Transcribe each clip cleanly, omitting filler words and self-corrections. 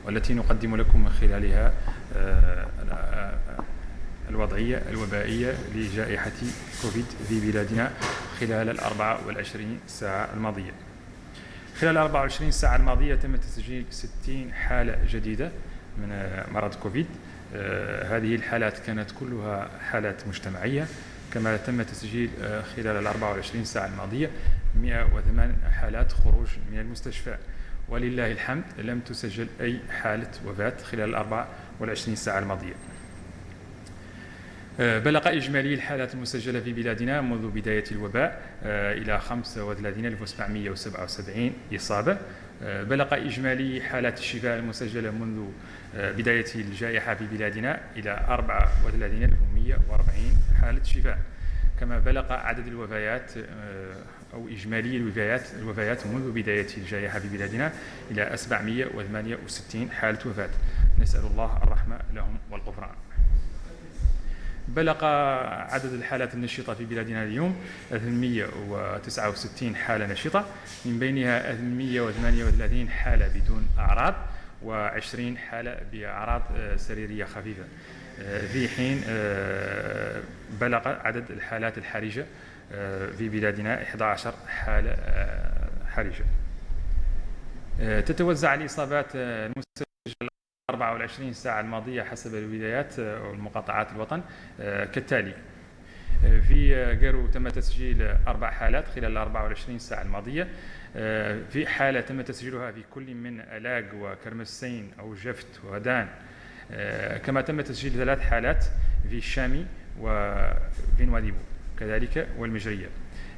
والتي نقدم لكم من خلالها الوضعية الوبائية لجائحة كوفيد في بلادنا خلال 24 ساعة الماضية. خلال 24 ساعة الماضية تم تسجيل 60 حالة جديدة من مرض كوفيد. هذه الحالات كانت كلها حالات مجتمعية، كما تم تسجيل خلال 24 ساعة الماضية 108 حالات خروج من المستشفى، ولله الحمد لم تسجل أي حالة وفاة خلال 24 ساعة الماضية. بلغ إجمالي الحالات المسجلة في بلادنا منذ بداية الوباء إلى 35777 إصابة. بلغ إجمالي حالات الشفاء المسجلة منذ بداية الجائحة في بلادنا إلى 34140 حالة شفاء. كما بلغ عدد الوفيات أو إجمالي الوفيات منذ بداية الجائحة في بلادنا إلى 768 حالة وفاة. نسأل الله الرحمة لهم والغفران. بلغ عدد الحالات النشطة في بلادنا اليوم 869 حالة نشطة، من بينها 838 حالة بدون أعراض و20 حالة بأعراض سريرية خفيفة، في حين بلغ عدد الحالات الحرجة في بلادنا 11 حالة حرجة. تتوزع الإصابات المسجلة 24 ساعة الماضية حسب الولايات والمقاطعات الوطن كالتالي: في قيرو تم تسجيل 4 حالات خلال 24 ساعة الماضية. في حالة تم تسجيلها في كل من ألاق وكرمسين أو جفت وهدان. كما تم تسجيل 3 حالات في الشامي وفي نواديبو كذلك والمجرية.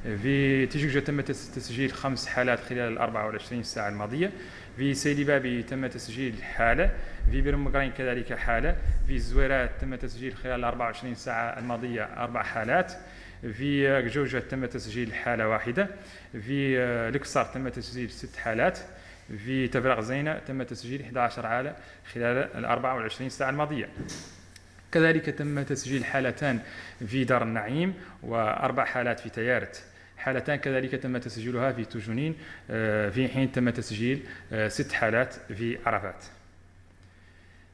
في تجوجة تم تسجيل 5 حالات خلال 24 ساعة الماضية. في سيدي بابي تم تسجيل حالة. في برمقرين كذلك حالة. في الزويرات تم تسجيل خلال 24 ساعة الماضية 4 حالات. في قجوجة تم تسجيل حالة واحدة. في القصر تم تسجيل 6 حالات. في تفرغ زينة تم تسجيل 11 حالة خلال 24 ساعة الماضية. كذلك تم تسجيل حالتان في دار النعيم و4 حالات في تيارت. حالتان كذلك تم تسجيلها في تجنين، في حين تم تسجيل 6 حالات في عرفات.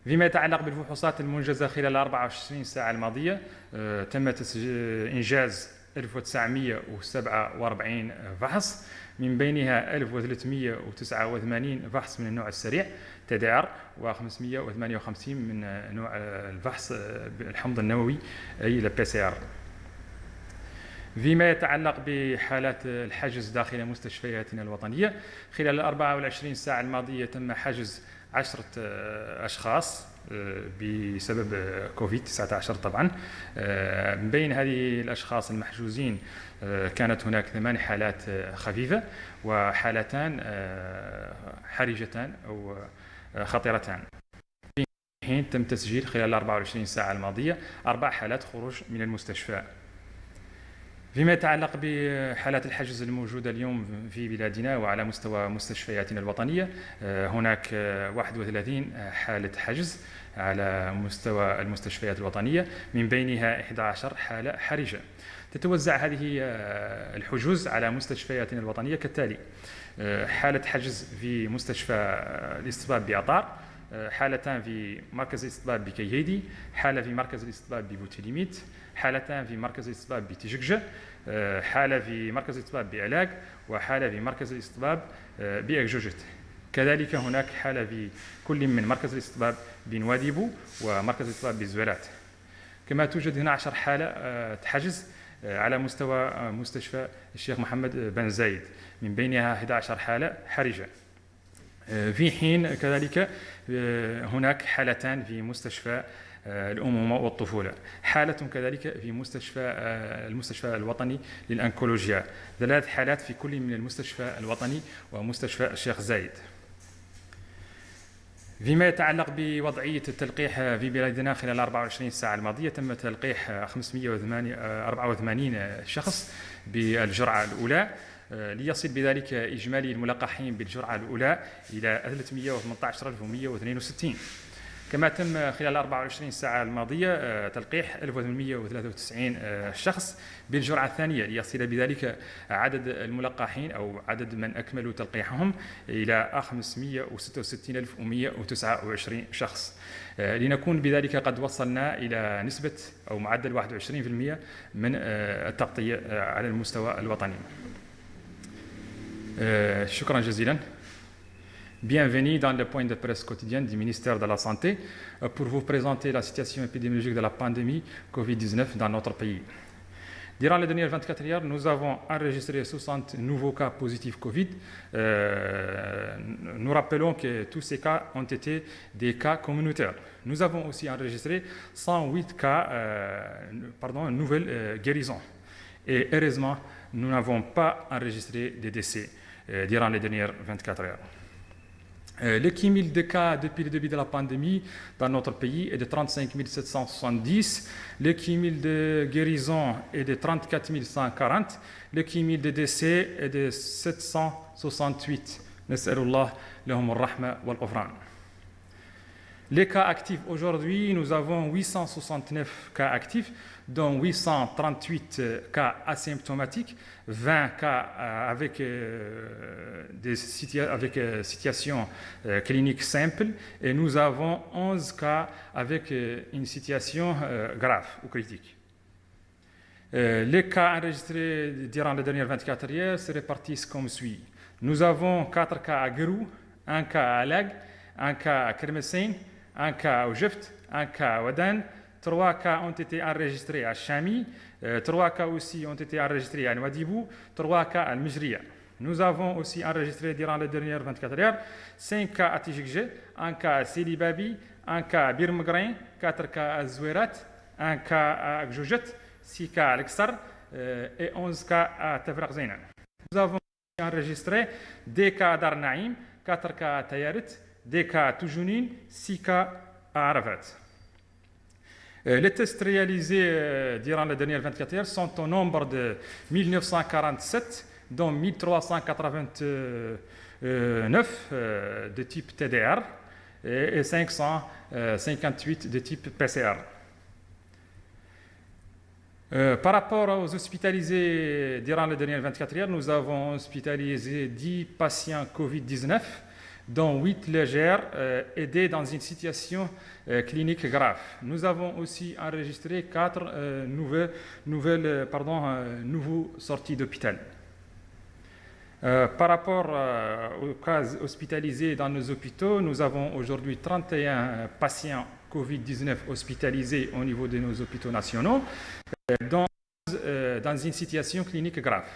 فيما يتعلق بالفحوصات المنجزة خلال 24 ساعة الماضية، تم إنجاز 1947 فحص، من بينها 1389 فحص من النوع السريع TDR و558 من نوع الفحص بالحمض النووي أي PCR. فيما يتعلق بحالات الحجز داخل مستشفياتنا الوطنية، خلال 24 ساعة الماضية تم حجز 10 أشخاص بسبب كوفيد-19 طبعا. من بين هذه الأشخاص المحجوزين كانت هناك 8 حالات خفيفة وحالتان حرجتان أو خطيرتان، في حين تم تسجيل خلال 24 ساعة الماضية 4 حالات خروج من المستشفى. فيما يتعلق بحالات الحجز الموجودة اليوم في بلادنا وعلى مستوى مستشفياتنا الوطنية، هناك 31 حالة حجز على مستوى المستشفيات الوطنية، من بينها 11 حالة حرجة. تتوزع هذه الحجوز على مستشفياتنا الوطنية كالتالي: حالة حجز في مستشفى الاستطباب بأطار، حالتان في مركز الاستطباب بكيهيدي، حالة في مركز الاستطباب ببوتيليميت، حالتان في مركز الاستطباب بتجقجة، حالة في مركز الاستطباب بألاق، وحالة في مركز الاستطباب بأكجوجت. كذلك هناك حالة في كل من مركز الاستطباب بنواديبو ومركز الاستطباب بزويرات. كما توجد هنا 10 حالة حجز على مستوى مستشفى الشيخ محمد بن زايد، من بينها 11 حالة حرجة. في حين كذلك هناك حالتان في مستشفى الأمومة والطفولة، حالة كذلك في المستشفى الوطني للأنكولوجيا، 3 حالات في كل من المستشفى الوطني ومستشفى الشيخ زايد. فيما يتعلق بوضعية التلقيح في بلادنا خلال 24 ساعة الماضية، تم تلقيح 584 شخص بالجرعة الأولى، ليصل بذلك إجمالي الملقحين بالجرعة الأولى إلى 318,162. كما تم خلال 24 ساعة الماضية تلقيح 1893 شخص بالجرعة الثانية، ليصل بذلك عدد الملقحين أو عدد من أكملوا تلقيحهم إلى 566,129 شخص، لنكون بذلك قد وصلنا إلى نسبة أو معدل 21% من التغطية على المستوى الوطني. شكرا جزيلا. Bienvenue dans le point de presse quotidien du ministère de la Santé pour vous présenter la situation épidémiologique de la pandémie Covid-19 dans notre pays. Durant les dernières 24 heures, nous avons enregistré 60 nouveaux cas positifs Covid. Nous rappelons que tous ces cas ont été des cas communautaires. Nous avons aussi enregistré 108 nouvelles guérisons. Et heureusement, nous n'avons pas enregistré des décès durant les dernières 24 heures. Le cumul de cas depuis le début de la pandémie dans notre pays est de 35 770. Le cumul de guérison est de 34 140. Le cumul de décès est de 768. Nas'alullah lahum ar-rahma wal-ghufran. Les cas actifs aujourd'hui, nous avons 869 cas actifs, dont 838 cas asymptomatiques, 20 cas avec situation clinique simple, et nous avons 11 cas avec une situation grave ou critique. Les cas enregistrés durant les dernières 24 heures se répartissent comme suit. Nous avons 4 cas à Guérou, 1 cas à Lag, 1 cas à Kermessine, 1 cas au Jeft, 1 cas à Wadan, 3 cas ont été enregistrés à Chami, 3 cas aussi ont été enregistrés à Nouadhibou, 3 cas à Al-Mijriya. Nous avons aussi enregistré durant les dernières 24 heures 5 cas à Tijikje, 1 cas à Sidi Babi, 1 cas à Bir Megrain, 4 cas à Zouerat, 1 cas à Gjojet, 6 cas à Al-Ksar et 11 cas à Tafraq Zainan. Nous avons enregistré des cas à Dar Naïm, 4 cas à Tayarit, des cas à Toujounine, 6 cas à Arafat. Les tests réalisés durant les dernières 24 heures sont au nombre de 1947, dont 1389 de type TDR et 558 de type PCR. Par rapport aux hospitalisés durant les dernières 24 heures, nous avons hospitalisé 10 patients Covid-19, dont 8 légères, aidés dans une situation clinique grave. Nous avons aussi enregistré 4 nouveaux sorties d'hôpital. Par rapport aux cas hospitalisés dans nos hôpitaux, nous avons aujourd'hui 31 patients Covid-19 hospitalisés au niveau de nos hôpitaux nationaux, dans une situation clinique grave.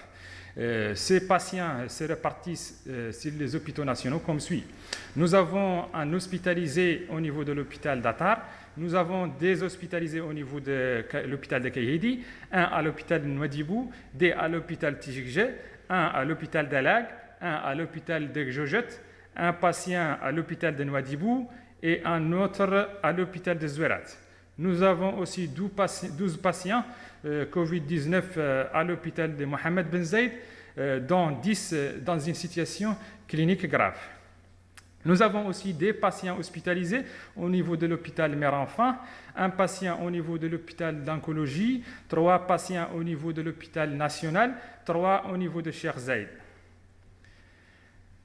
Ces patients se répartissent sur les hôpitaux nationaux comme suit. Nous avons un hospitalisé au niveau de l'hôpital d'Atar, nous avons des hospitalisés au niveau de l'hôpital de Kayedi, un à l'hôpital de Nouadhibou, deux à l'hôpital Tijikje, un à l'hôpital d'Alag, un à l'hôpital de Gjojet, un patient à l'hôpital de Nouadhibou et un autre à l'hôpital de Zouerat. Nous avons aussi 12 patients Covid-19 à l'hôpital de Mohamed Ben Zayed, dont 10 dans une situation clinique grave. Nous avons aussi des patients hospitalisés au niveau de l'hôpital Mère-Enfant, un patient au niveau de l'hôpital d'oncologie, 3 patients au niveau de l'hôpital national, 3 au niveau de Cheikh Zayed.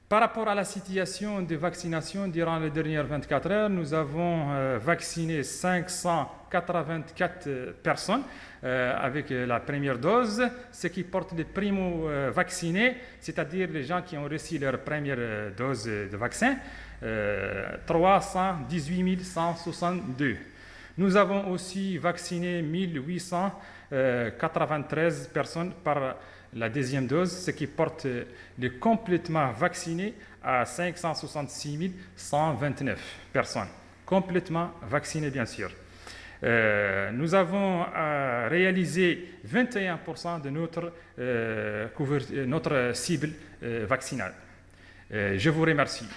Par rapport à la situation de vaccination durant les dernières 24 heures, nous avons vacciné 584 personnes avec la première dose, ce qui porte les primo-vaccinés, c'est-à-dire les gens qui ont reçu leur première dose de vaccin, 318 162. Nous avons aussi vacciné 1893 personnes par la deuxième dose, ce qui porte les complètement vaccinés à 566 129 personnes. Complètement vaccinées, bien sûr. Nous avons réalisé 21% de notre cible vaccinale. Je vous remercie.